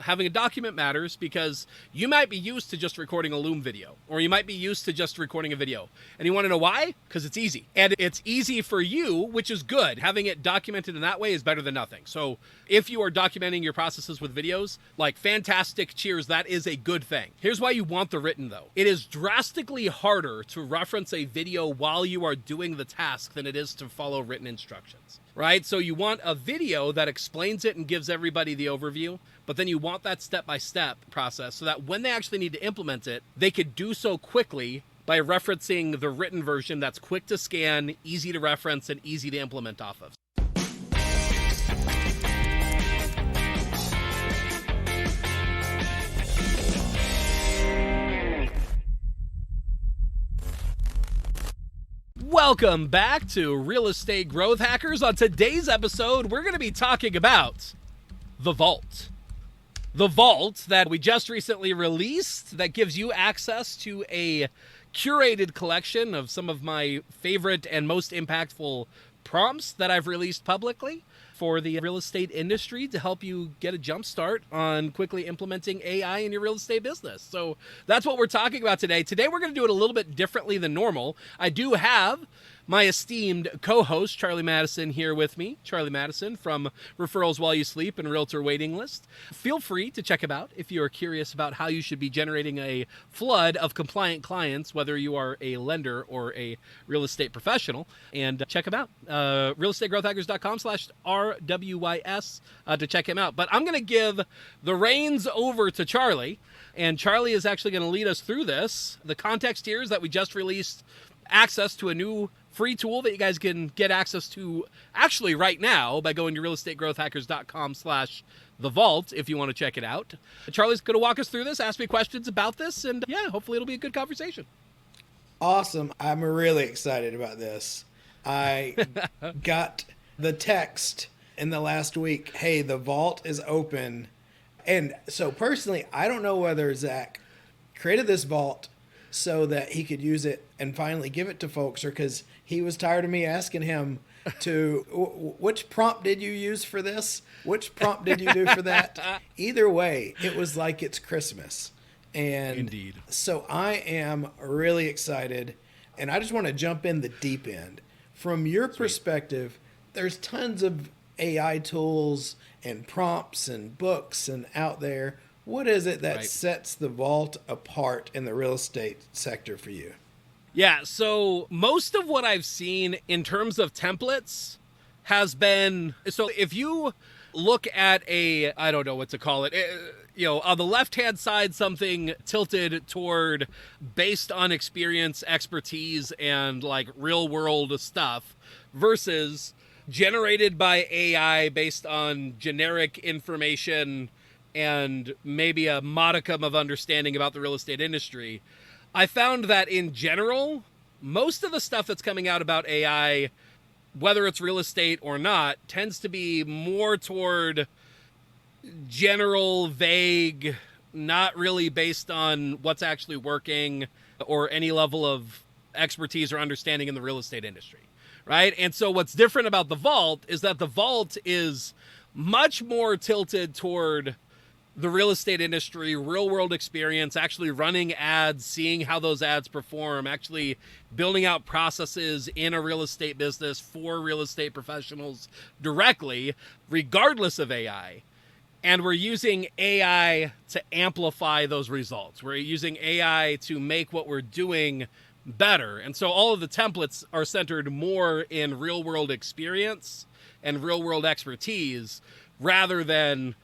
Having a document matters because you might be used to just recording a Loom video, or you might be used to just recording a video. And you want to know why? Because it's easy. And it's easy for you, which is good. Having it documented in that way is better than nothing. So if you are documenting your processes with videos, like fantastic, cheers, that is a good thing. Here's why you want the written though. It is drastically harder to reference a video while you are doing the task than it is to follow written instructions. Right? So you want a video that explains it and gives everybody the overview, but then you want that step-by-step process so that when they actually need to implement it, they could do so quickly by referencing the written version that's quick to scan, easy to reference, and easy to implement off of. Welcome back to Real Estate Growth Hackers. On today's episode, we're going to be talking about the Vault. The Vault that we just recently released that gives you access to a curated collection of some of my favorite and most impactful prompts that I've released publicly for the real estate industry to help you get a jump start on quickly implementing AI in your real estate business. So that's what we're talking about today. Today, we're going to do it a little bit differently than normal. I do have my esteemed co-host, Charlie Madison, here with me. Charlie Madison from Referrals While You Sleep and Realtor Waiting List. Feel free to check him out if you are curious about how you should be generating a flood of compliant clients, whether you are a lender or a real estate professional. And check him out. realestategrowthhackers.com/RWYS to check him out. But I'm going to give the reins over to Charlie. And Charlie is actually going to lead us through this. The context here is that we just released access to a new free tool that you guys can get access to actually right now by going to realestategrowthhackers.com/the vault if you want to check it out. Charlie's going to walk us through this, ask me questions about this, and yeah, hopefully it'll be a good conversation. Awesome. I'm really excited about this. I got the text in the last week, hey, the vault is open. And so personally, I don't know whether Zach created this vault so that he could use it and finally give it to folks, or because he was tired of me asking him to, which prompt did you use for this? Which prompt did you do for that? Either way, it was like it's Christmas. And Indeed. So I am really excited, and I just want to jump in the deep end. From your perspective, there's tons of AI tools and prompts and books and out there. What is it that sets the vault apart in the real estate sector for you? Yeah, so most of what I've seen in terms of templates has been, so if you look at a, I don't know what to call it, on the left-hand side, something tilted toward based on experience, expertise, and like real-world stuff versus generated by AI based on generic information and maybe a modicum of understanding about the real estate industry. I found that in general, most of the stuff that's coming out about AI, whether it's real estate or not, tends to be more toward general, vague, not really based on what's actually working or any level of expertise or understanding in the real estate industry, right? And so what's different about the Vault is that the Vault is much more tilted toward the real estate industry, real world experience, actually running ads, seeing how those ads perform, actually building out processes in a real estate business for real estate professionals directly, regardless of AI. And we're using AI to amplify those results. We're using AI to make what we're doing better. And so all of the templates are centered more in real world experience and real world expertise rather than,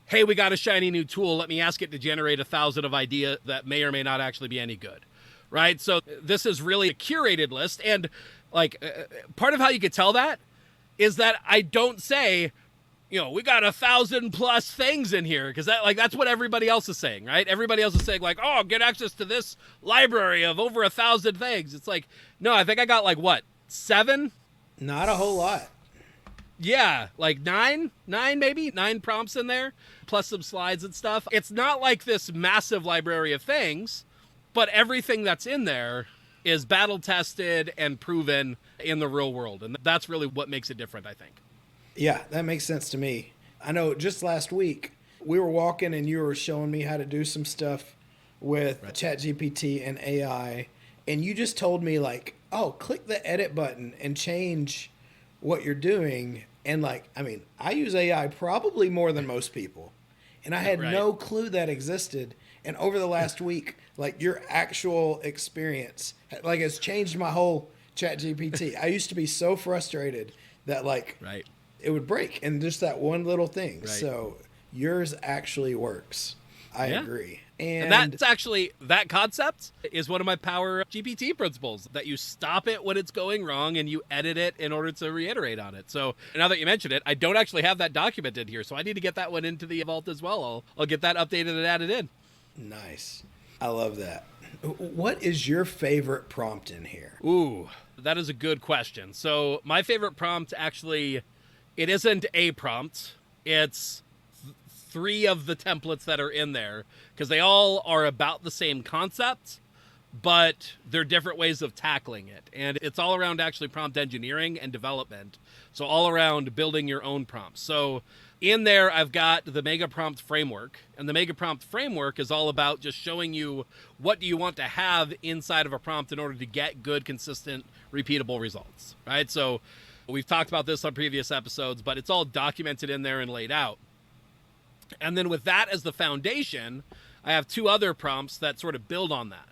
hey, we got a shiny new tool, let me ask it to generate 1,000 of ideas that may or may not actually be any good, right? So this is really a curated list. And like part of how you could tell that is that I don't say, we got 1,000+ things in here, because that's what everybody else is saying, right? Everybody else is saying like, oh, get access to this library of over 1,000 things. It's like, no, I think I got 7? Not a whole lot. Yeah, nine maybe, 9 prompts in there, plus some slides and stuff. It's not like this massive library of things, but everything that's in there is battle tested and proven in the real world. And that's really what makes it different, I think. Yeah, that makes sense to me. I know just last week We were walking and you were showing me how to do some stuff with ChatGPT and AI. And you just told me, like, oh, click the edit button and change what you're doing. And, like, I mean, I use AI probably more than most people. And I had no clue that existed. And over the last week, like, your actual experience, like, has changed my whole ChatGPT. I used to be so frustrated that, like, it would break. And just that one little thing. So yours actually works. I agree. And that's actually, that concept is one of my Power GPT principles, that you stop it when it's going wrong and you edit it in order to reiterate on it. So now that you mentioned it, I don't actually have that documented here, so I need to get that one into the vault as well. I'll get that updated and added in. Nice. I love that. What is your favorite prompt in here? Ooh, that is a good question. So my favorite prompt, actually, it isn't a prompt. It's 3 of the templates that are in there, because they all are about the same concept, but they're different ways of tackling it. And it's all around actually prompt engineering and development. So all around building your own prompts. So in there, I've got the Mega Prompt Framework. And the Mega Prompt Framework is all about just showing you what do you want to have inside of a prompt in order to get good, consistent, repeatable results, right? So we've talked about this on previous episodes, but it's all documented in there and laid out. And then with that as the foundation, I have 2 other prompts that sort of build on that.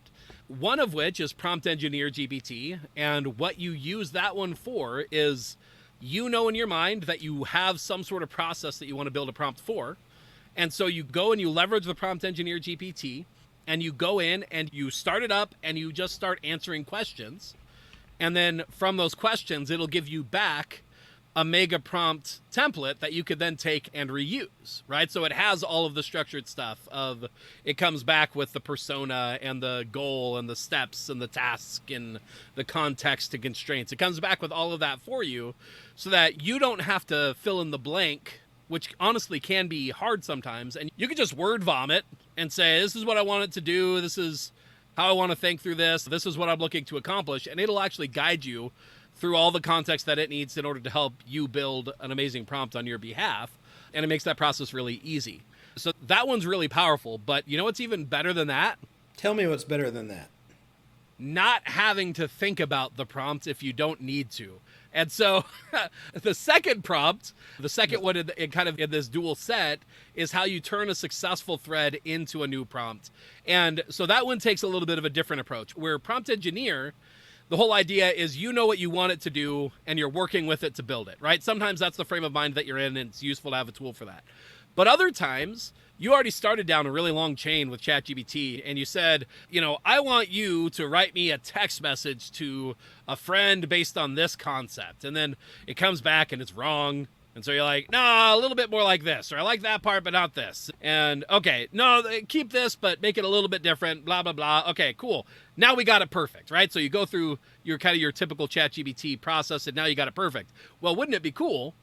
One of which is Prompt Engineer GPT. And what you use that one for is, you know in your mind that you have some sort of process that you want to build a prompt for. And so you go and you leverage the Prompt Engineer GPT, and you go in and you start it up and you just start answering questions. And then from those questions, it'll give you back a mega prompt template that you could then take and reuse, right? So it has all of the structured stuff of, it comes back with the persona and the goal and the steps and the task and the context and constraints. It comes back with all of that for you so that you don't have to fill in the blank, which honestly can be hard sometimes. And you can just word vomit and say, this is what I want it to do. This is how I want to think through this. This is what I'm looking to accomplish. And it'll actually guide you through all the context that it needs in order to help you build an amazing prompt on your behalf. And it makes that process really easy. So that one's really powerful. But you know what's even better than that? Tell me what's better than that. Not having to think about the prompt if you don't need to. And so the second prompt, the second one in kind of in this dual set, is how you turn a successful thread into a new prompt. And so that one takes a little bit of a different approach, where Prompt Engineer, the whole idea is you know what you want it to do and you're working with it to build it, right? Sometimes that's the frame of mind that you're in, and it's useful to have a tool for that. But other times, you already started down a really long chain with ChatGPT and you said, you know, I want you to write me a text message to a friend based on this concept. And then it comes back and it's wrong. And so you're like, no, a little bit more like this, or I like that part, but not this. And okay, no, keep this, but make it a little bit different, blah, blah, blah. Okay, cool. Now we got it perfect, right? So you go through your kind of your typical ChatGPT process and now you got it perfect. Well, wouldn't it be cool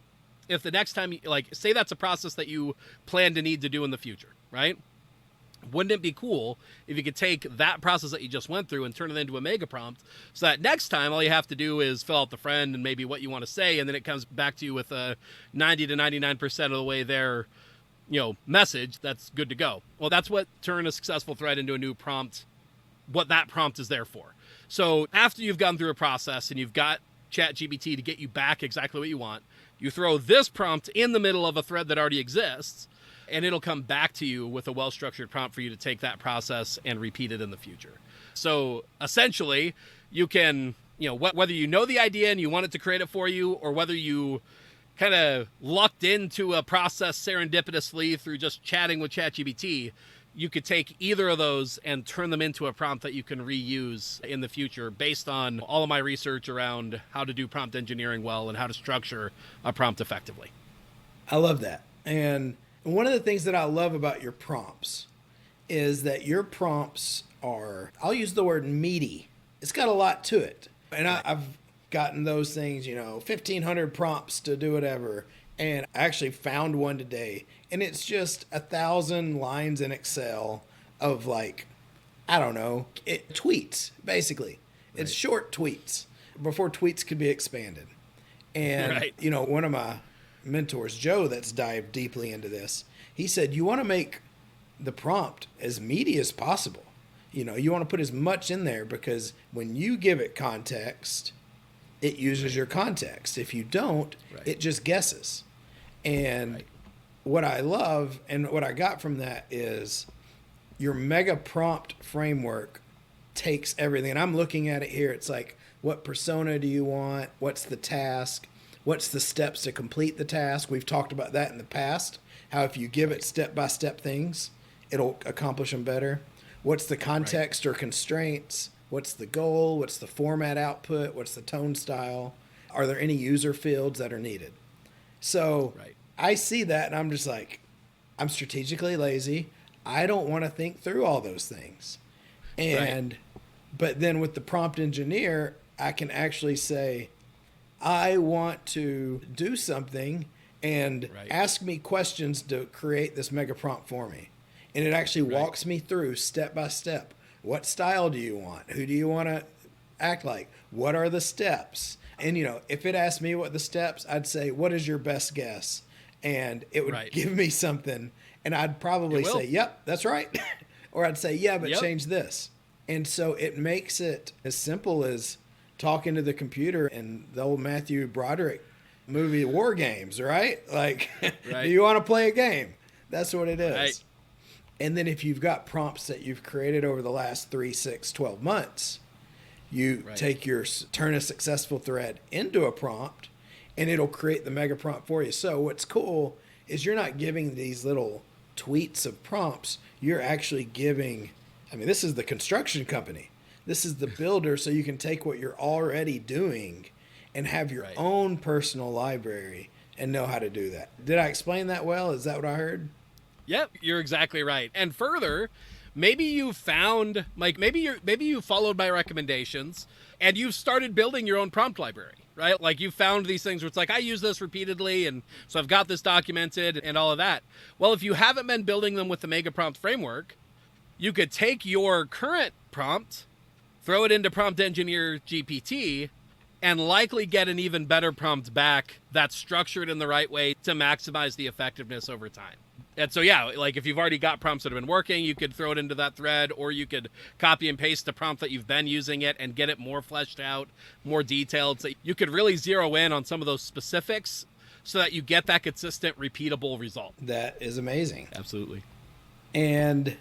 if the next time, like, say that's a process that you plan to need to do in the future, right? Wouldn't it be cool if you could take that process that you just went through and turn it into a mega prompt, so that next time all you have to do is fill out the friend and maybe what you want to say, and then it comes back to you with a 90 to 99% of the way there, you know, message that's good to go. Well, that's what turn a successful thread into a new prompt, what that prompt is there for. So after you've gone through a process and you've got ChatGPT to get you back exactly what you want, you throw this prompt in the middle of a thread that already exists, and it'll come back to you with a well-structured prompt for you to take that process and repeat it in the future. So essentially, you can, you know, whether you know the idea and you want it to create it for you, or whether you kind of lucked into a process serendipitously through just chatting with ChatGPT, you could take either of those and turn them into a prompt that you can reuse in the future based on all of my research around how to do prompt engineering well and how to structure a prompt effectively. I love that. And one of the things that I love about your prompts is that your prompts are, I'll use the word meaty. It's got a lot to it. And I've gotten those things, you know, 1,500 prompts to do whatever. And I actually found one today, and it's just 1,000 lines in Excel of, like, I don't know, tweets, basically. Right. It's short tweets before tweets could be expanded. And, you know, one of my mentors, Joe, that's dived deeply into this, He said, you want to make the prompt as meaty as possible. You want to put as much in there because when you give it context, it uses your context. If you don't, it just guesses. And what I love and what I got from that is your mega prompt framework takes everything. And I'm looking at it here. It's like, what persona do you want? What's the task? What's the steps to complete the task? We've talked about that in the past, how if you give it step-by-step things, it'll accomplish them better. What's the context or constraints? What's the goal? What's the format output? What's the tone style? Are there any user fields that are needed? So I see that and I'm just like, I'm strategically lazy. I don't want to think through all those things. But then with the prompt engineer, I can actually say, I want to do something and ask me questions to create this mega prompt for me. And it actually walks me through step by step. What style do you want? Who do you want to act like? What are the steps? And, if it asked me what the steps, I'd say, what is your best guess? And it would give me something. And I'd probably say, yep, that's right. Or I'd say, yeah, but change this. And so it makes it as simple as talking to the computer in the old Matthew Broderick movie War Games, right? Like, do you want to play a game? That's what it is. And then if you've got prompts that you've created over the last 3, 6, 12 months, you turn a successful thread into a prompt and it'll create the mega prompt for you. So what's cool is you're not giving these little tweets of prompts. You're actually giving, this is the construction company. This is the builder, so you can take what you're already doing and have your own personal library and know how to do that. Did I explain that well? Is that what I heard? Yep, you're exactly right. And further, maybe you found, maybe you followed my recommendations and you've started building your own prompt library, right? Like you found these things where it's like, I use this repeatedly, and so I've got this documented and all of that. Well, if you haven't been building them with the mega prompt framework, you could take your current prompt, throw it into Prompt Engineer GPT, and likely get an even better prompt back that's structured in the right way to maximize the effectiveness over time. And so, like if you've already got prompts that have been working, you could throw it into that thread, or you could copy and paste the prompt that you've been using it and get it more fleshed out, more detailed. So you could really zero in on some of those specifics so that you get that consistent, repeatable result. That is amazing. Absolutely. And,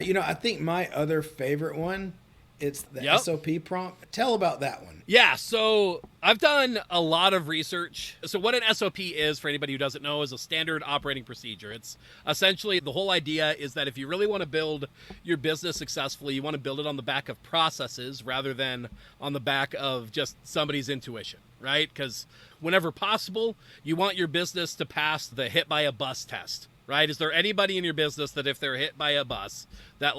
I think my other favorite one, it's the SOP prompt. Tell about that one. Yeah, so I've done a lot of research. So what an SOP is, for anybody who doesn't know, is a standard operating procedure. It's essentially, the whole idea is that if you really want to build your business successfully, you want to build it on the back of processes rather than on the back of just somebody's intuition, right? Because whenever possible, you want your business to pass the hit by a bus test, right? Is there anybody in your business that if they're hit by a bus, that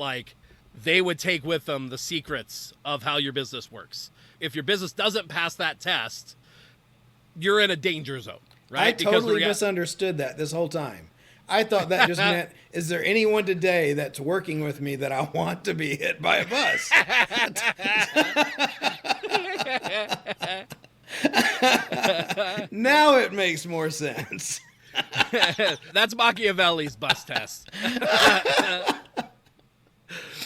they would take with them the secrets of how your business works? If your business doesn't pass that test, you're in a danger zone, right? I totally misunderstood that this whole time. I thought that just meant, is there anyone today that's working with me that I want to be hit by a bus? Now it makes more sense. That's Machiavelli's bus test.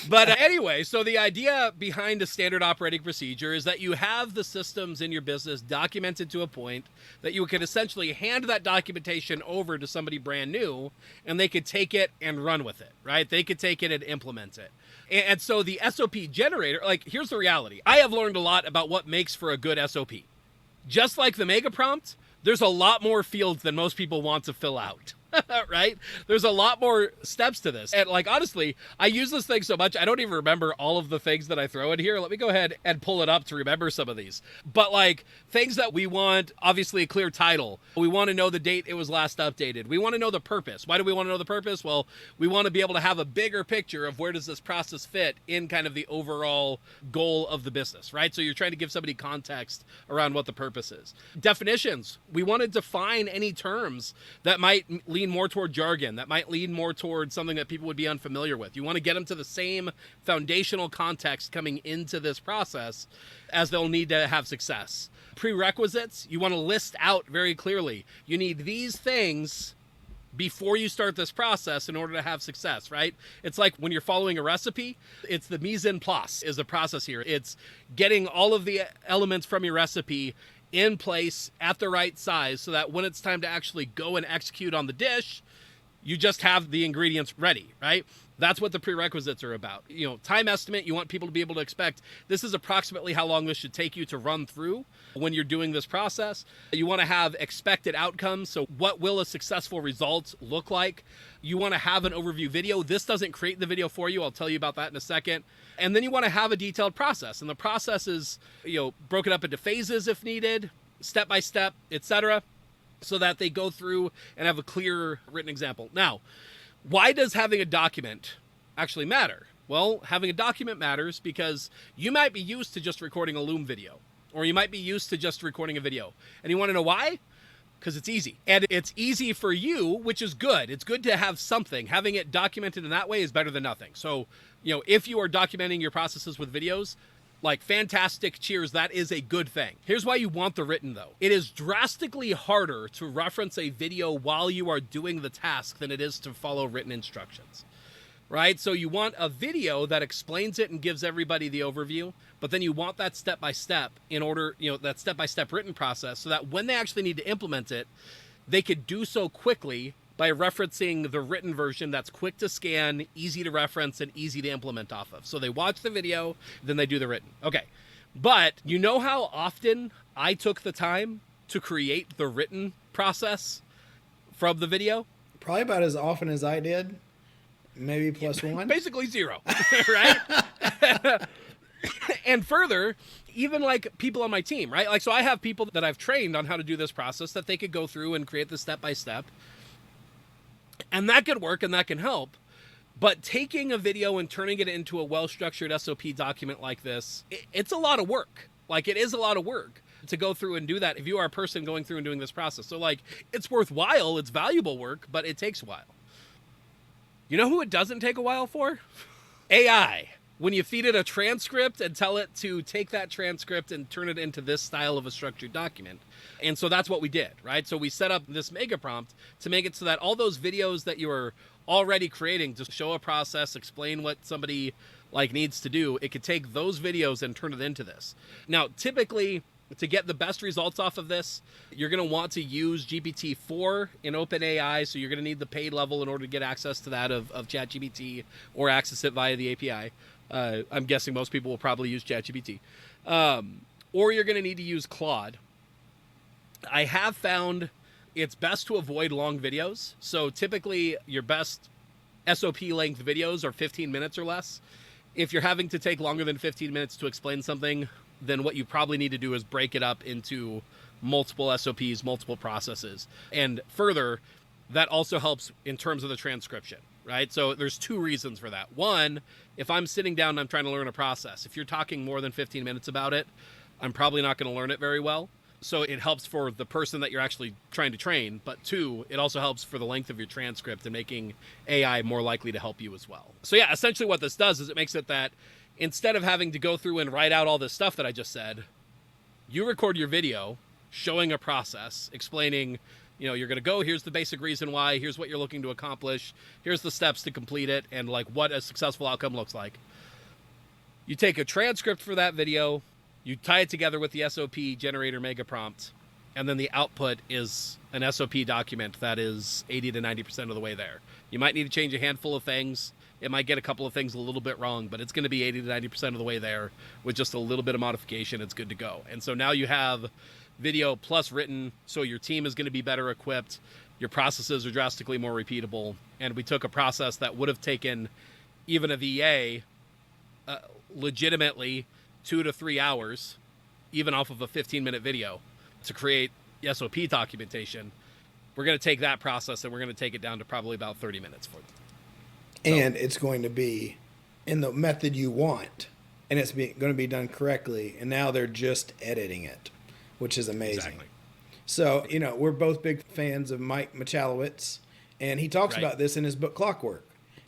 But anyway, so the idea behind a standard operating procedure is that you have the systems in your business documented to a point that you could essentially hand that documentation over to somebody brand new, and they could take it and run with it, right? They could take it and implement it. And so the SOP generator, here's the reality. I have learned a lot about what makes for a good SOP. Just like the mega prompt, there's a lot more fields than most people want to fill out. Right? There's a lot more steps to this. And honestly, I use this thing so much, I don't even remember all of the things that I throw in here. Let me go ahead and pull it up to remember some of these. But things that we want, obviously a clear title. We want to know the date it was last updated. We want to know the purpose. Why do we want to know the purpose? Well, we want to be able to have a bigger picture of where does this process fit in kind of the overall goal of the business, right? So you're trying to give somebody context around what the purpose is. Definitions. We want to define any terms that might lean more toward jargon, that might lean more toward something that people would be unfamiliar with. You want to get them to the same foundational context coming into this process as they'll need to have success. Prerequisites, you want to list out very clearly. You need these things before you start this process in order to have success, right? It's like when you're following a recipe, it's the mise en place is the process here. It's getting all of the elements from your recipe in place at the right size so that when it's time to actually go and execute on the dish, you just have the ingredients ready, right? That's what the prerequisites are about. You know, time estimate, you want people to be able to expect this is approximately how long this should take you to run through when you're doing this process. You want to have expected outcomes. So what will a successful result look like? You want to have an overview video. This doesn't create the video for you. I'll tell you about that in a second. And then you want to have a detailed process. And the process is, broken up into phases if needed, step by step, etc., so that they go through and have a clear written example. Now, why does having a document actually matter? Well, having a document matters because you might be used to just recording a Loom video, or you might be used to just recording a video. And you want to know why? Because it's easy. And it's easy for you, which is good. It's good to have something. Having it documented in that way is better than nothing. So, if you are documenting your processes with videos, like, fantastic, cheers, that is a good thing. Here's why you want the written, though. It is drastically harder to reference a video while you are doing the task than it is to follow written instructions, right? So you want a video that explains it and gives everybody the overview, but then you want that step-by-step in order, that step-by-step written process so that when they actually need to implement it, they could do so quickly by referencing the written version that's quick to scan, easy to reference, and easy to implement off of. So they watch the video, then they do the written. Okay. But you know how often I took the time to create the written process from the video? Probably about as often as I did. Maybe plus one. Basically zero, right? And further, even like people on my team, right? Like, so I have people that I've trained on how to do this process that they could go through and create the step-by-step. And that could work and that can help. But taking a video and turning it into a well-structured SOP document like this, it's a lot of work. Like, it is a lot of work to go through and do that if you are a person going through and doing this process. So, like, it's worthwhile, it's valuable work, but it takes a while. You know who it doesn't take a while for? AI. When you feed it a transcript and tell it to take that transcript and turn it into this style of a structured document. And so that's what we did, right? So we set up this mega prompt to make it so that all those videos that you are already creating to show a process, explain what somebody needs to do, it could take those videos and turn it into this. Now, typically, to get the best results off of this, you're going to want to use GPT-4 in OpenAI, so you're going to need the paid level in order to get access to that of ChatGPT or access it via the API. I'm guessing most people will probably use ChatGPT. Or you're going to need to use Claude. I have found it's best to avoid long videos. So typically your best SOP length videos are 15 minutes or less. If you're having to take longer than 15 minutes to explain something, then what you probably need to do is break it up into multiple SOPs, multiple processes. And further, that also helps in terms of the transcription, right? So there's two reasons for that. One, if I'm sitting down and I'm trying to learn a process, if you're talking more than 15 minutes about it, I'm probably not going to learn it very well. So it helps for the person that you're actually trying to train. But two, it also helps for the length of your transcript and making AI more likely to help you as well. So yeah, essentially what this does is it makes it that instead of having to go through and write out all this stuff that I just said, you record your video showing a process, explaining, you're going to go, here's the basic reason why, here's what you're looking to accomplish, here's the steps to complete it, and what a successful outcome looks like. You take a transcript for that video, you tie it together with the SOP generator mega prompt, and then the output is an SOP document that is 80 to 90% of the way there. You might need to change a handful of things. It might get a couple of things a little bit wrong, but it's going to be 80 to 90% of the way there with just a little bit of modification. It's good to go. And so now you have video plus written, so your team is going to be better equipped. Your processes are drastically more repeatable. And we took a process that would have taken even a VA legitimately 2 to 3 hours, even off of a 15-minute video, to create SOP documentation. We're going to take that process and we're going to take it down to probably about 30 minutes for them. And it's going to be in the method you want, and it's going to be done correctly. And now they're just editing it, which is amazing. Exactly. So, we're both big fans of Mike Michalowicz, and he talks about this in his book Clockwork.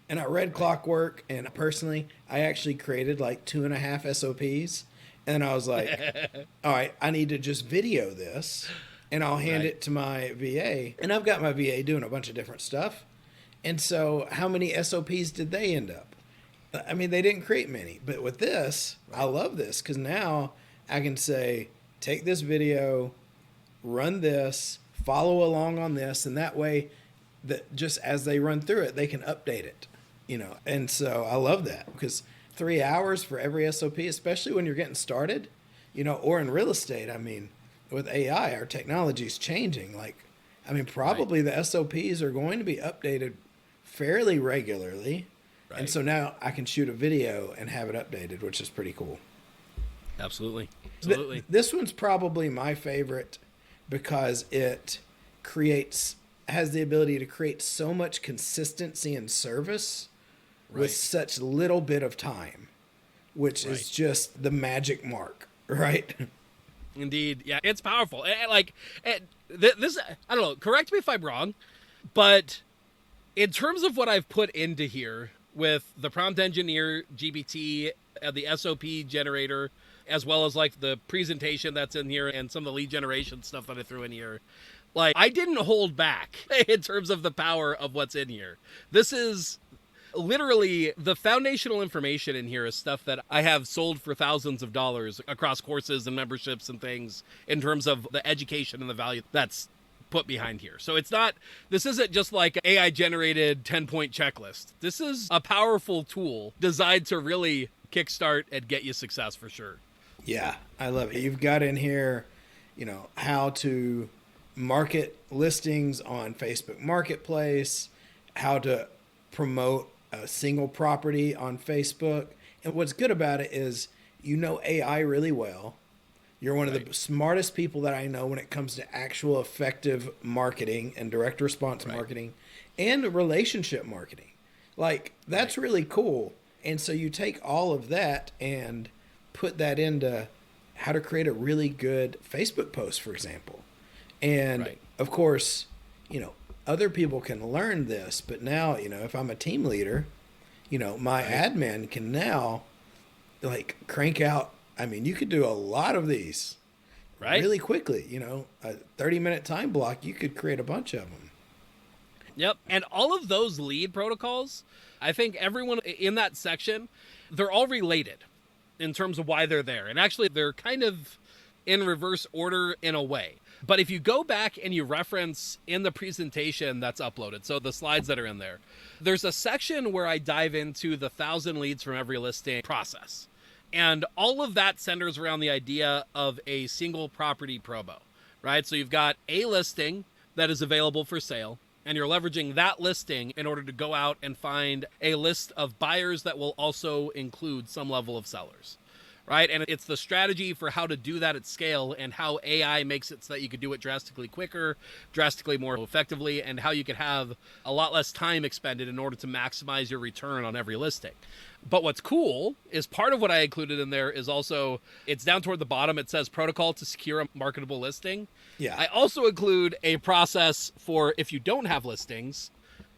And I read Clockwork, and personally, I actually created 2.5 SOPs. And I was like, all right, I need to just video this and I'll hand Right. it to my VA. And I've got my VA doing a bunch of different stuff. And so how many SOPs did they end up? I mean, they didn't create many. But with this, I love this because now I can say, take this video, run this, follow along on this, and that way that just as they run through it, they can update it, you know. And so I love that because 3 hours for every SOP, especially when you're getting started, you know, or in real estate. I mean, with AI, our technology is changing. Like, I mean, probably the SOPs are going to be updated fairly regularly. Right. And so now I can shoot a video and have it updated, which is pretty cool. Absolutely. Absolutely. This one's probably my favorite because it has the ability to create so much consistency and service with such little bit of time, which is just the magic mark, right? Indeed. Yeah, it's powerful. This, I don't know, correct me if I'm wrong, but in terms of what I've put into here with the prompt engineer, GBT, the SOP generator, as well as like the presentation that's in here and some of the lead generation stuff that I threw in here, like I didn't hold back in terms of the power of what's in here. This is literally the foundational information in here is stuff that I have sold for thousands of dollars across courses and memberships and things in terms of the education and the value that's put behind here. So this isn't just like AI generated 10-point checklist. This is a powerful tool designed to really kickstart and get you success for sure. Yeah, I love it. You've got in here, you know, how to market listings on Facebook Marketplace, how to promote a single property on Facebook. And what's good about it is you know AI really well. You're one of the smartest people that I know when it comes to actual effective marketing and direct response marketing and relationship marketing. Like, that's really cool. And so you take all of that and put that into how to create a really good Facebook post, for example. And of course, you know, other people can learn this, but now, you know, if I'm a team leader, you know, my admin can now like crank out. I mean, you could do a lot of these really quickly, you know, a 30-minute time block, you could create a bunch of them. Yep. And all of those lead protocols, I think everyone in that section, they're all related in terms of why they're there. And actually, they're kind of in reverse order in a way. But if you go back and you reference in the presentation that's uploaded, so the slides that are in there, there's a section where I dive into the 1,000 leads from every listing process. And all of that centers around the idea of a single property promo, right? So you've got a listing that is available for sale, and you're leveraging that listing in order to go out and find a list of buyers that will also include some level of sellers, right? And it's the strategy for how to do that at scale and how AI makes it so that you could do it drastically quicker, drastically more effectively, and how you could have a lot less time expended in order to maximize your return on every listing. But what's cool is part of what I included in there is also, it's down toward the bottom. It says protocol to secure a marketable listing. Yeah. I also include a process for if you don't have listings,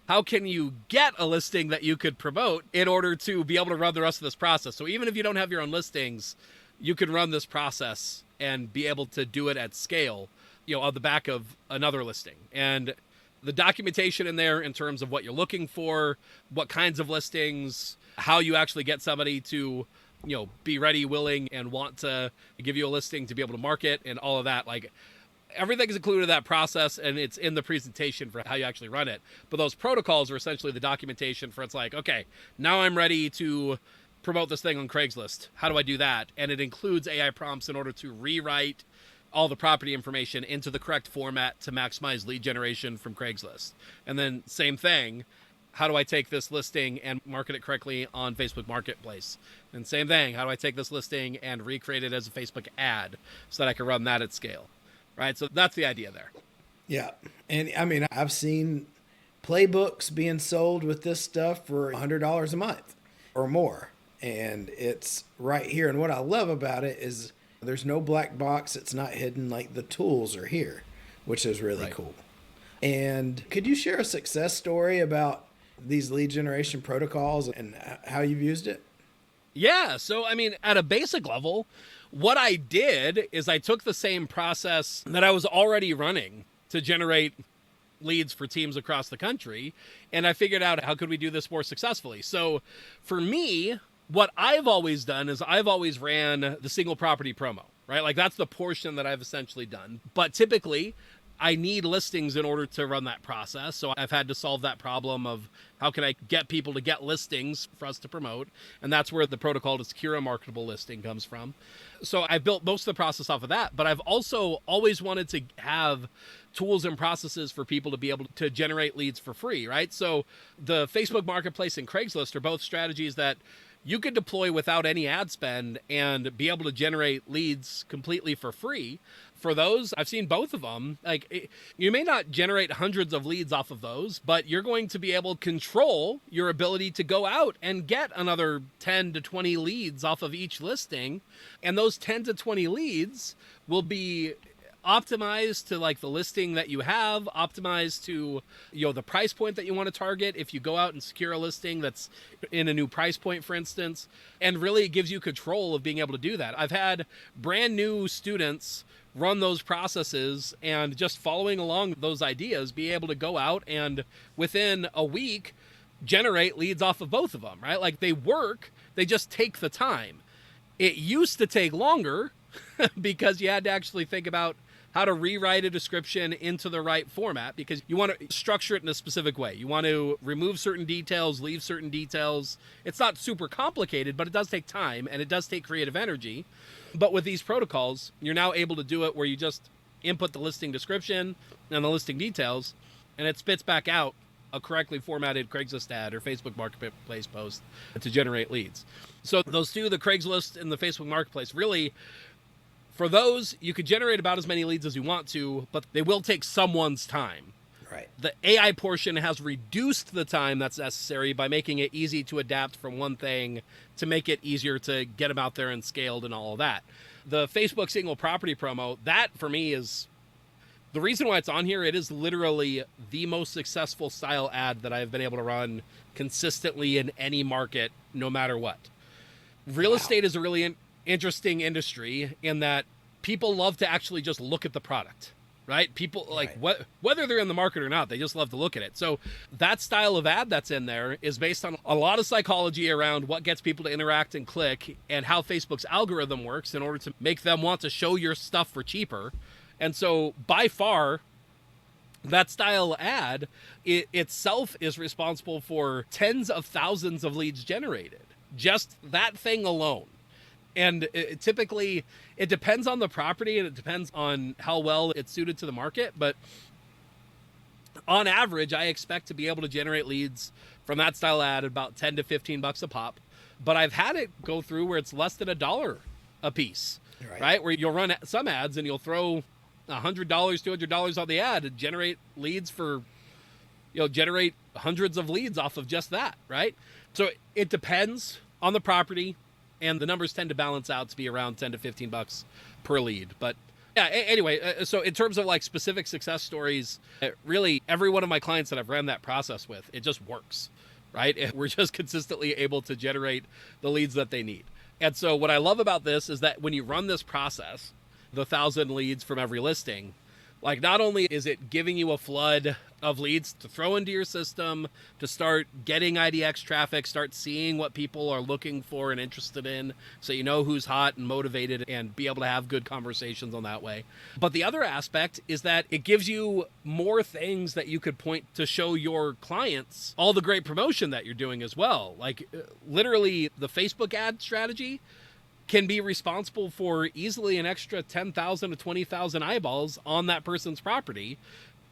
how can you get a listing that you could promote in order to be able to run the rest of this process? So even if you don't have your own listings, you can run this process and be able to do it at scale, you know, on the back of another listing. And the documentation in there in terms of what you're looking for, what kinds of listings, how you actually get somebody to, you know, be ready, willing, and want to give you a listing to be able to market and all of that. Like, everything is included in that process, and it's in the presentation for how you actually run it. But those protocols are essentially the documentation for, it's like, okay, now I'm ready to promote this thing on Craigslist. How do I do that? And it includes AI prompts in order to rewrite all the property information into the correct format to maximize lead generation from Craigslist. And then same thing, how do I take this listing and market it correctly on Facebook Marketplace? And same thing, how do I take this listing and recreate it as a Facebook ad so that I can run that at scale, right? So that's the idea there. Yeah. And I mean, I've seen playbooks being sold with this stuff for $100 a month or more. And it's right here. And what I love about it is there's no black box. It's not hidden. Like, the tools are here, which is really cool. And could you share a success story about these lead generation protocols and how you've used it? Yeah. So, I mean, at a basic level, what I did is I took the same process that I was already running to generate leads for teams across the country, and I figured out how could we do this more successfully. So for me, what I've always done is I've always ran the single property promo, right? Like that's the portion that I've essentially done. But typically I need listings in order to run that process. So I've had to solve that problem of how can I get people to get listings for us to promote? And that's where the protocol to secure a marketable listing comes from. So I built most of the process off of that, but I've also always wanted to have tools and processes for people to be able to generate leads for free, right? So the Facebook Marketplace and Craigslist are both strategies that you could deploy without any ad spend and be able to generate leads completely for free. For those, I've seen both of them. Like, you may not generate hundreds of leads off of those, but you're going to be able to control your ability to go out and get another 10 to 20 leads off of each listing. And those 10 to 20 leads will be optimized to like the listing that you have, optimized to, you know, the price point that you want to target if you go out and secure a listing that's in a new price point, for instance. And really it gives you control of being able to do that. I've had brand new students run those processes and just following along those ideas, be able to go out and within a week generate leads off of both of them, right? Like they work, they just take the time. It used to take longer because you had to actually think about how to rewrite a description into the right format, because you want to structure it in a specific way. You want to remove certain details, leave certain details. It's not super complicated, but it does take time and it does take creative energy. But with these protocols, you're now able to do it where you just input the listing description and the listing details, and it spits back out a correctly formatted Craigslist ad or Facebook Marketplace post to generate leads. So those two, the Craigslist and the Facebook Marketplace, really, for those, you could generate about as many leads as you want to, but they will take someone's time. Right. The AI portion has reduced the time that's necessary by making it easy to adapt from one thing to make it easier to get them out there and scaled and all of that. The Facebook single property promo, that for me is the reason why it's on here. It is literally the most successful style ad that I've been able to run consistently in any market, no matter what. Real estate is a really interesting industry in that people love to actually just look at the product, right? People like whether they're in the market or not, they just love to look at it. So that style of ad that's in there is based on a lot of psychology around what gets people to interact and click and how Facebook's algorithm works in order to make them want to show your stuff for cheaper. And so by far, that style ad itself is responsible for tens of thousands of leads generated. Just that thing alone. And typically, it depends on the property and it depends on how well it's suited to the market. But on average, I expect to be able to generate leads from that style ad at about 10 to 15 bucks a pop. But I've had it go through where it's less than $1 a piece, right? Where you'll run some ads and you'll throw $100, $200 on the ad and generate leads for, generate hundreds of leads off of just that, right? So it depends on the property. And the numbers tend to balance out to be around 10 to 15 bucks per lead. But yeah, anyway, so in terms of like specific success stories, really every one of my clients that I've ran that process with, it just works, right? We're just consistently able to generate the leads that they need. And so what I love about this is that when you run this process, the 1,000 leads from every listing, like not only is it giving you a flood of leads to throw into your system, to start getting IDX traffic, start seeing what people are looking for and interested in, so you know who's hot and motivated and be able to have good conversations on that way. But the other aspect is that it gives you more things that you could point to show your clients all the great promotion that you're doing as well. Like literally the Facebook ad strategy can be responsible for easily an extra 10,000 to 20,000 eyeballs on that person's property.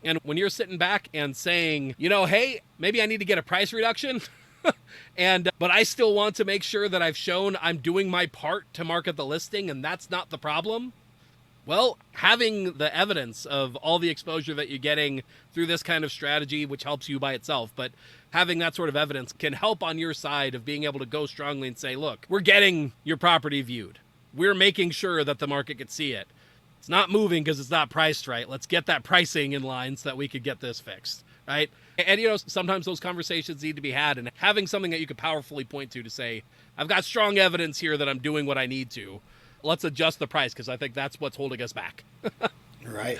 And when you're sitting back and saying, hey, maybe I need to get a price reduction, but I still want to make sure that I've shown I'm doing my part to market the listing and that's not the problem. Well, having the evidence of all the exposure that you're getting through this kind of strategy, which helps you by itself, but having that sort of evidence can help on your side of being able to go strongly and say, look, we're getting your property viewed. We're making sure that the market can see it. It's not moving because it's not priced right. Let's get that pricing in line so that we could get this fixed, right? And, you know, sometimes those conversations need to be had, and having something that you could powerfully point to say, I've got strong evidence here that I'm doing what I need to. Let's adjust the price, because I think that's what's holding us back. Right.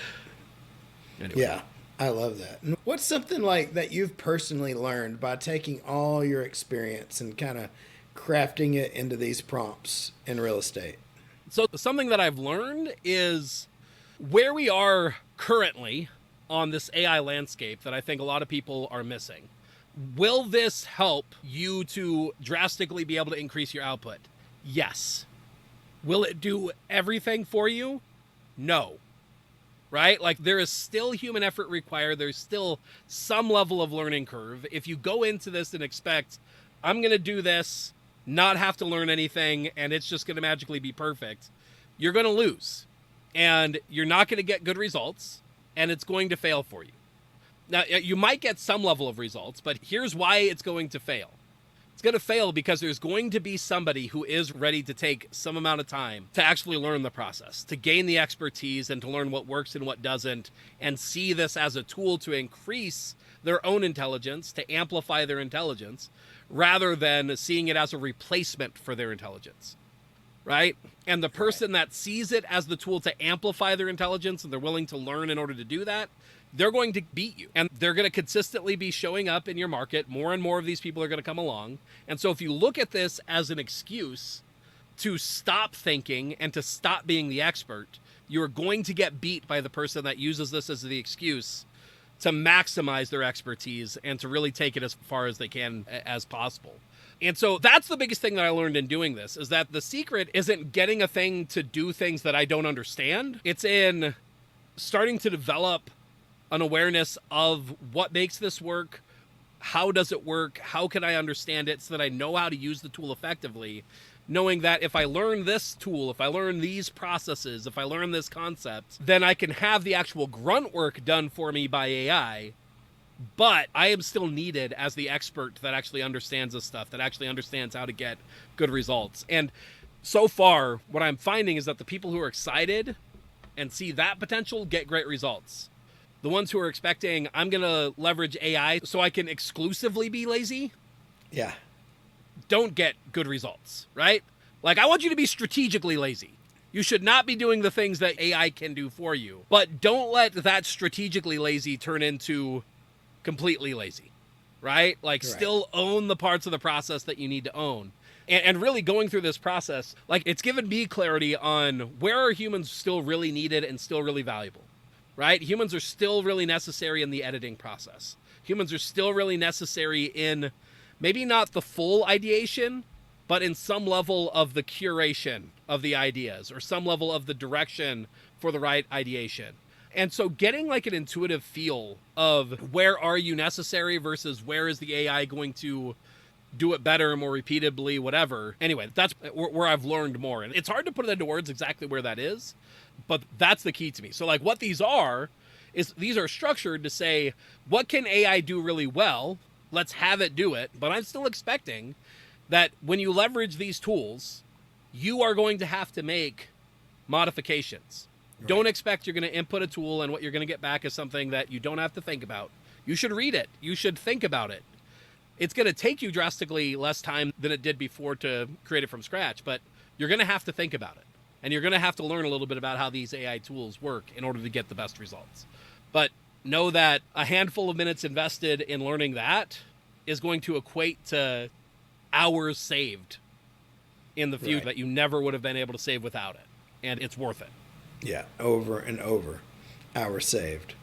Anyway. Yeah, I love that. What's something like that you've personally learned by taking all your experience and kind of crafting it into these prompts in real estate? So something that I've learned is where we are currently on this AI landscape that I think a lot of people are missing. Will this help you to drastically be able to increase your output? Yes. Will it do everything for you? No. Right? Like, there is still human effort required. There's still some level of learning curve. If you go into this and expect, I'm going to do this, not have to learn anything, and it's just going to magically be perfect, you're going to lose. And you're not going to get good results, and it's going to fail for you. Now, you might get some level of results, but here's why it's going to fail. It's going to fail because there's going to be somebody who is ready to take some amount of time to actually learn the process, to gain the expertise and to learn what works and what doesn't, and see this as a tool to increase their own intelligence, to amplify their intelligence, rather than seeing it as a replacement for their intelligence. Right? And the person that sees it as the tool to amplify their intelligence and they're willing to learn in order to do that, they're going to beat you. And they're going to consistently be showing up in your market. More and more of these people are going to come along. And so if you look at this as an excuse to stop thinking and to stop being the expert, you're going to get beat by the person that uses this as the excuse to maximize their expertise and to really take it as far as they can as possible. And so that's the biggest thing that I learned in doing this, is that the secret isn't getting a thing to do things that I don't understand. It's in starting to develop an awareness of what makes this work, how does it work, how can I understand it so that I know how to use the tool effectively, knowing that if I learn this tool, if I learn these processes, if I learn this concept, then I can have the actual grunt work done for me by AI, but I am still needed as the expert that actually understands this stuff, that actually understands how to get good results. And so far, what I'm finding is that the people who are excited and see that potential get great results. The ones who are expecting, I'm going to leverage AI so I can exclusively be lazy, Yeah. don't get good results, right? Like, I want you to be strategically lazy. You should not be doing the things that AI can do for you, but don't let that strategically lazy turn into completely lazy, right? Like, still own the parts of the process that you need to own. And really going through this process, like, it's given me clarity on where are humans still really needed and still really valuable, right? Humans are still really necessary in the editing process. Humans are still really necessary in maybe not the full ideation, but in some level of the curation of the ideas or some level of the direction for the right ideation. And so getting like an intuitive feel of where are you necessary versus where is the AI going to do it better, more repeatably, whatever. Anyway, that's where I've learned more. And it's hard to put it into words exactly where that is, but that's the key to me. So like what these are is these are structured to say, what can AI do really well? Let's have it do it. But I'm still expecting that when you leverage these tools, you are going to have to make modifications. Right. Don't expect you're going to input a tool and what you're going to get back is something that you don't have to think about. You should read it. You should think about it. It's going to take you drastically less time than it did before to create it from scratch, but you're going to have to think about it. And you're going to have to learn a little bit about how these AI tools work in order to get the best results. But know that a handful of minutes invested in learning that is going to equate to hours saved in the future that you never would have been able to save without it. And it's worth it. Yeah, over and over. Hours saved.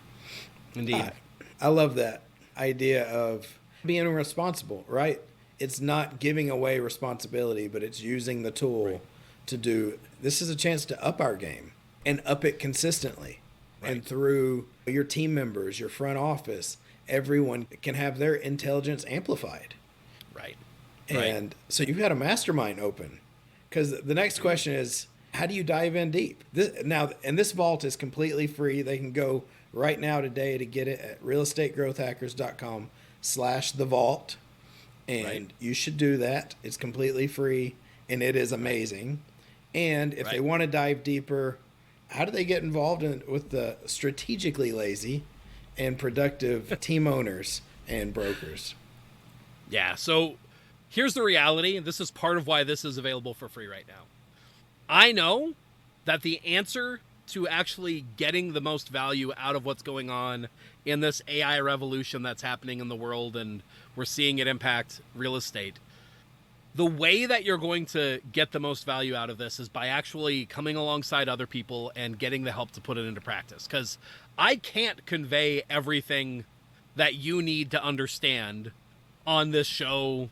Indeed. I love that idea of being responsible, right? It's not giving away responsibility, but it's using the tool to do. This is a chance to up our game and up it consistently. Right. And through your team members, your front office, everyone can have their intelligence amplified. Right. And so you've got a mastermind open, because the next question is, how do you dive in deep? This vault is completely free. They can go right now today to get it at realestategrowthhackers.com/thevault. And you should do that. It's completely free and it is amazing. And if they want to dive deeper, how do they get involved with the strategically lazy and productive team owners and brokers. Yeah, so here's the reality, and this is part of why this is available for free right now. I know that the answer to actually getting the most value out of what's going on in this AI revolution that's happening in the world, and we're seeing it impact real estate, the way that you're going to get the most value out of this is by actually coming alongside other people and getting the help to put it into practice. Because I can't convey everything that you need to understand on this show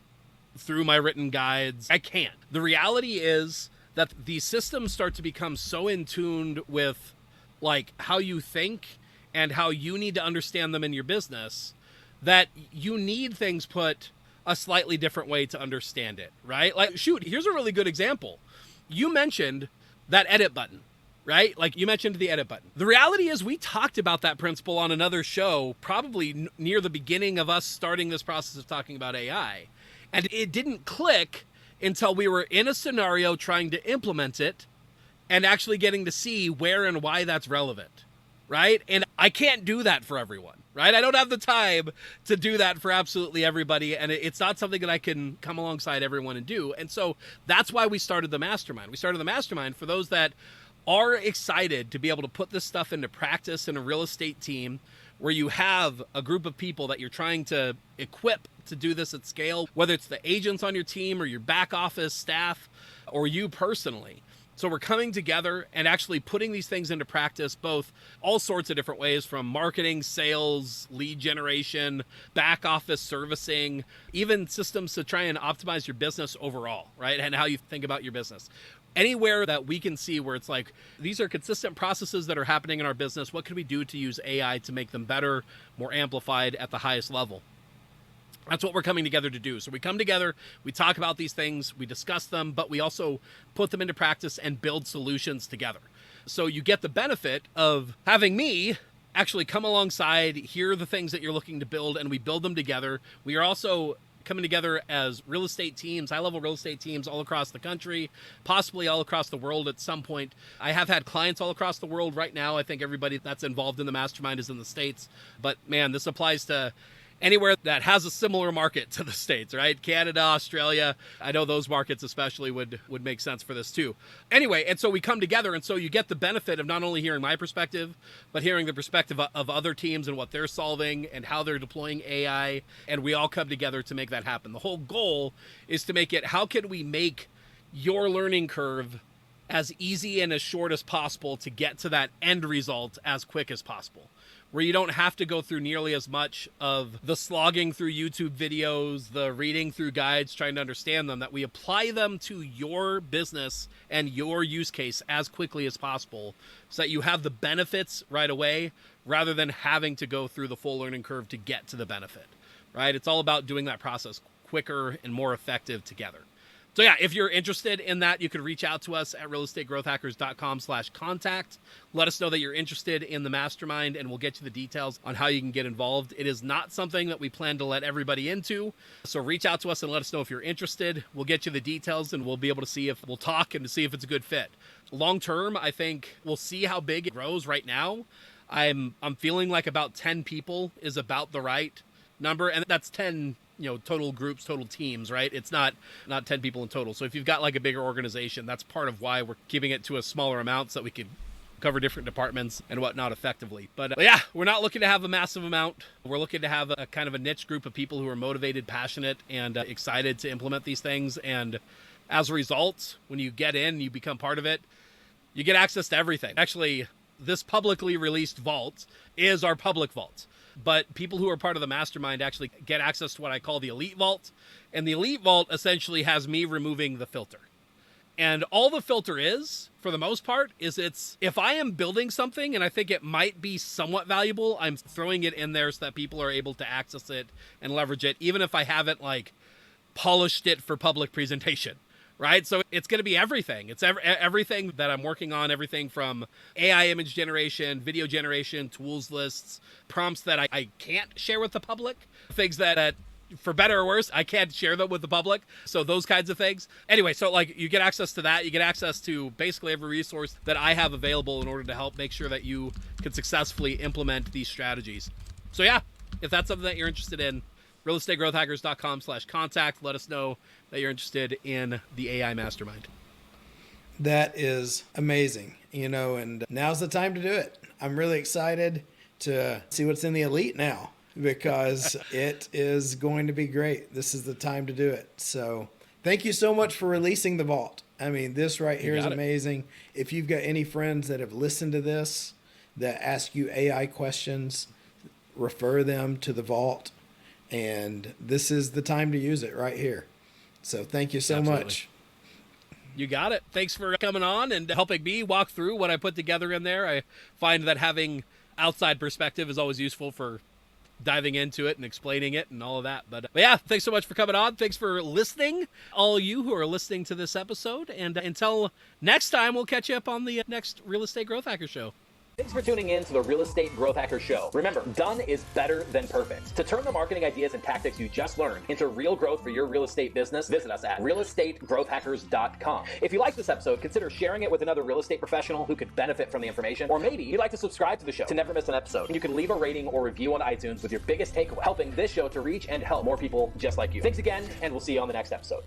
through my written guides. I can't. The reality is that these systems start to become so in tune with like how you think and how you need to understand them in your business that you need things put a slightly different way to understand it, right? Like, shoot, here's a really good example. You mentioned that edit button, right? Like you mentioned the edit button. The reality is we talked about that principle on another show, probably near the beginning of us starting this process of talking about AI. And it didn't click until we were in a scenario trying to implement it and actually getting to see where and why that's relevant, right? And I can't do that for everyone, right? I don't have the time to do that for absolutely everybody, and it's not something that I can come alongside everyone and do. And so that's why we started the mastermind. We started the mastermind for those that are excited to be able to put this stuff into practice in a real estate team where you have a group of people that you're trying to equip to do this at scale, whether it's the agents on your team or your back office staff or you personally. So we're coming together and actually putting these things into practice, both all sorts of different ways, from marketing, sales, lead generation, back office servicing, even systems to try and optimize your business overall, right? And how you think about your business. Anywhere that we can see where it's like, these are consistent processes that are happening in our business. What can we do to use AI to make them better, more amplified at the highest level? That's what we're coming together to do. So we come together, we talk about these things, we discuss them, but we also put them into practice and build solutions together. So you get the benefit of having me actually come alongside, hear the things that you're looking to build, and we build them together. We are also coming together as real estate teams, high-level real estate teams all across the country, possibly all across the world at some point. I have had clients all across the world right now. I think everybody that's involved in the mastermind is in the States. But man, this applies to anywhere that has a similar market to the States, right? Canada, Australia. I know those markets especially would make sense for this too. Anyway, and so we come together, and so you get the benefit of not only hearing my perspective, but hearing the perspective of other teams and what they're solving and how they're deploying AI. And we all come together to make that happen. The whole goal is to make it, how can we make your learning curve as easy and as short as possible to get to that end result as quick as possible, where you don't have to go through nearly as much of the slogging through YouTube videos, the reading through guides, trying to understand them, that we apply them to your business and your use case as quickly as possible so that you have the benefits right away rather than having to go through the full learning curve to get to the benefit, right? It's all about doing that process quicker and more effective together. So yeah, if you're interested in that, you could reach out to us at realestategrowthhackers.com/contact. Let us know that you're interested in the mastermind, and we'll get you the details on how you can get involved. It is not something that we plan to let everybody into. So reach out to us and let us know if you're interested. We'll get you the details, and we'll be able to see if we'll talk and to see if it's a good fit. Long term, I think we'll see how big it grows. Right now, I'm feeling like about 10 people is about the right number, and that's 10 total groups, total teams, right? It's not 10 people in total. So if you've got like a bigger organization, that's part of why we're keeping it to a smaller amount so that we could cover different departments and whatnot effectively. But yeah, we're not looking to have a massive amount. We're looking to have a kind of a niche group of people who are motivated, passionate, and excited to implement these things. And as a result, when you get in, you become part of it, you get access to everything. Actually, this publicly released vault is our public vault. But people who are part of the mastermind actually get access to what I call the Elite Vault. And the Elite Vault essentially has me removing the filter. And all the filter is, for the most part, is it's, if I am building something and I think it might be somewhat valuable, I'm throwing it in there so that people are able to access it and leverage it, even if I haven't like polished it for public presentation. Right? So it's going to be everything. It's everything that I'm working on, everything from AI image generation, video generation, tools lists, prompts that I can't share with the public, things that for better or worse, I can't share them with the public. So those kinds of things. Anyway, so like you get access to that. You get access to basically every resource that I have available in order to help make sure that you can successfully implement these strategies. So yeah, if that's something that you're interested in, realestategrowthhackers.com/contact. Let us know that you're interested in the AI Mastermind. That is amazing, and now's the time to do it. I'm really excited to see what's in the Elite now because it is going to be great. This is the time to do it. So thank you so much for releasing the vault. I mean, this right here is amazing. If you've got any friends that have listened to this that ask you AI questions, refer them to the vault. And this is the time to use it right here. So thank you so much. You got it. Thanks for coming on and helping me walk through what I put together in there. I find that having outside perspective is always useful for diving into it and explaining it and all of that. But yeah, thanks so much for coming on. Thanks for listening, all you who are listening to this episode. And until next time, we'll catch you up on the next Real Estate Growth Hacker Show. Thanks for tuning in to the Real Estate Growth Hacker Show. Remember, done is better than perfect. To turn the marketing ideas and tactics you just learned into real growth for your real estate business, visit us at realestategrowthhackers.com. If you like this episode, consider sharing it with another real estate professional who could benefit from the information. Or maybe you'd like to subscribe to the show to never miss an episode. You can leave a rating or review on iTunes with your biggest takeaway, helping this show to reach and help more people just like you. Thanks again, and we'll see you on the next episode.